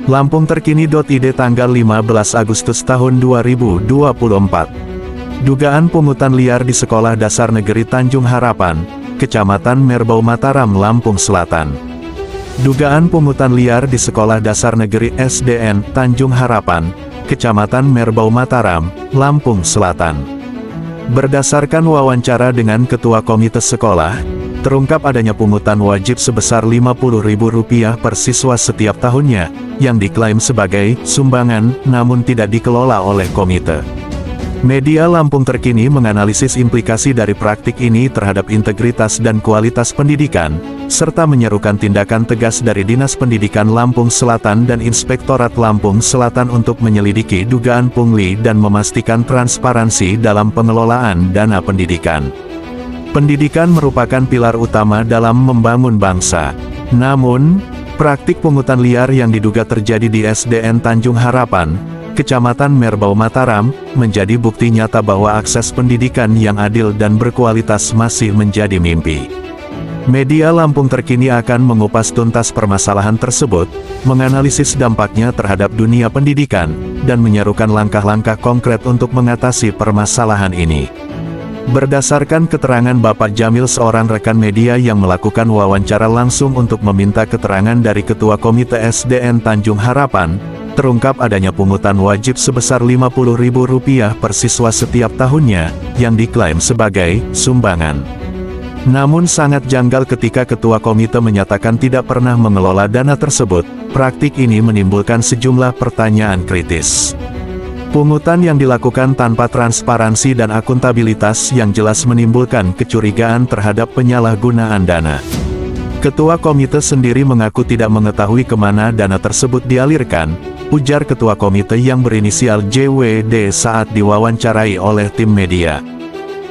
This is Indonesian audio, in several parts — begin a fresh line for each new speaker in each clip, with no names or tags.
Lampung Terkini.id tanggal 15 Agustus tahun 2024. Dugaan pungutan liar di Sekolah Dasar Negeri Tanjung Harapan, Kecamatan Merbau Mataram, Lampung Selatan. Dugaan pungutan liar di Sekolah Dasar Negeri SDN Tanjung Harapan, Kecamatan Merbau Mataram, Lampung Selatan. Berdasarkan wawancara dengan Ketua Komite Sekolah, terungkap adanya pungutan wajib sebesar Rp50.000 per siswa setiap tahunnya, yang diklaim sebagai sumbangan, namun tidak dikelola oleh komite. Media Lampung Terkini menganalisis implikasi dari praktik ini terhadap integritas dan kualitas pendidikan, serta menyerukan tindakan tegas dari Dinas Pendidikan Lampung Selatan dan Inspektorat Lampung Selatan untuk menyelidiki dugaan pungli dan memastikan transparansi dalam pengelolaan dana pendidikan. Pendidikan merupakan pilar utama dalam membangun bangsa. Namun, praktik pungutan liar yang diduga terjadi di SDN Tanjung Harapan, Kecamatan Merbau Mataram, menjadi bukti nyata bahwa akses pendidikan yang adil dan berkualitas masih menjadi mimpi. Media Lampung Terkini akan mengupas tuntas permasalahan tersebut, menganalisis dampaknya terhadap dunia pendidikan, dan menyerukan langkah-langkah konkret untuk mengatasi permasalahan ini. Berdasarkan keterangan Bapak Jamil, seorang rekan media yang melakukan wawancara langsung untuk meminta keterangan dari Ketua Komite SDN Tanjung Harapan, terungkap adanya pungutan wajib sebesar Rp50.000 per siswa setiap tahunnya, yang diklaim sebagai sumbangan. Namun sangat janggal ketika Ketua Komite menyatakan tidak pernah mengelola dana tersebut. Praktik ini menimbulkan sejumlah pertanyaan kritis. Pungutan yang dilakukan tanpa transparansi dan akuntabilitas yang jelas menimbulkan kecurigaan terhadap penyalahgunaan dana. Ketua Komite sendiri mengaku tidak mengetahui kemana dana tersebut dialirkan, ujar Ketua Komite yang berinisial JWD saat diwawancarai oleh tim media.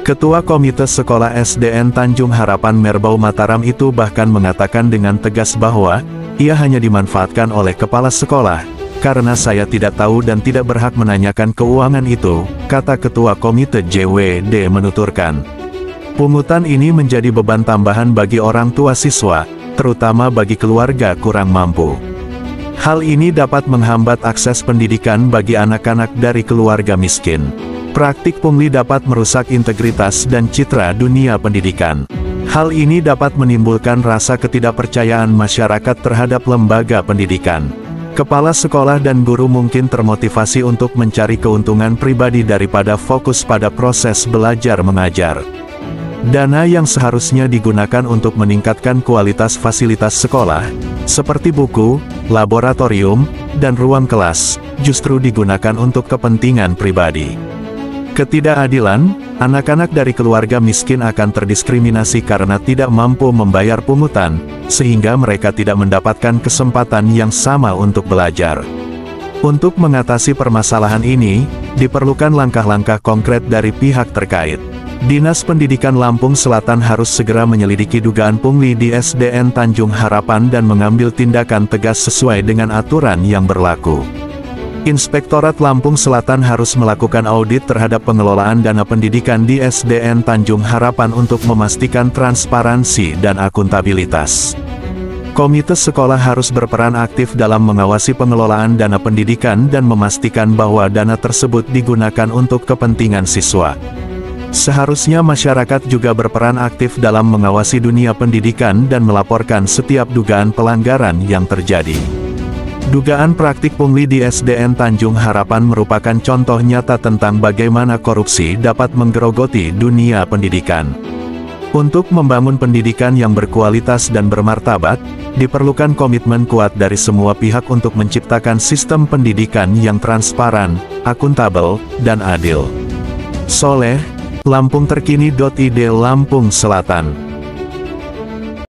Ketua Komite Sekolah SDN Tanjung Harapan Merbau Mataram itu bahkan mengatakan dengan tegas bahwa ia hanya dimanfaatkan oleh kepala sekolah, karena saya tidak tahu dan tidak berhak menanyakan keuangan itu, kata Ketua Komite JWD menuturkan. Pungutan ini menjadi beban tambahan bagi orang tua siswa, terutama bagi keluarga kurang mampu. Hal ini dapat menghambat akses pendidikan bagi anak-anak dari keluarga miskin. Praktik pungli dapat merusak integritas dan citra dunia pendidikan. Hal ini dapat menimbulkan rasa ketidakpercayaan masyarakat terhadap lembaga pendidikan. Kepala sekolah dan guru mungkin termotivasi untuk mencari keuntungan pribadi daripada fokus pada proses belajar mengajar. Dana yang seharusnya digunakan untuk meningkatkan kualitas fasilitas sekolah, seperti buku, laboratorium, dan ruang kelas, justru digunakan untuk kepentingan pribadi. Ketidakadilan, anak-anak dari keluarga miskin akan terdiskriminasi karena tidak mampu membayar pungutan, sehingga mereka tidak mendapatkan kesempatan yang sama untuk belajar. Untuk mengatasi permasalahan ini, diperlukan langkah-langkah konkret dari pihak terkait. Dinas Pendidikan Lampung Selatan harus segera menyelidiki dugaan pungli di SDN Tanjung Harapan dan mengambil tindakan tegas sesuai dengan aturan yang berlaku. Inspektorat Lampung Selatan harus melakukan audit terhadap pengelolaan dana pendidikan di SDN Tanjung Harapan untuk memastikan transparansi dan akuntabilitas. Komite sekolah harus berperan aktif dalam mengawasi pengelolaan dana pendidikan dan memastikan bahwa dana tersebut digunakan untuk kepentingan siswa. Seharusnya masyarakat juga berperan aktif dalam mengawasi dunia pendidikan dan melaporkan setiap dugaan pelanggaran yang terjadi. Dugaan praktik pungli di SDN Tanjung Harapan merupakan contoh nyata tentang bagaimana korupsi dapat menggerogoti dunia pendidikan. Untuk membangun pendidikan yang berkualitas dan bermartabat, diperlukan komitmen kuat dari semua pihak untuk menciptakan sistem pendidikan yang transparan, akuntabel, dan adil. Soleh, Lampung Terkini.id Lampung Selatan.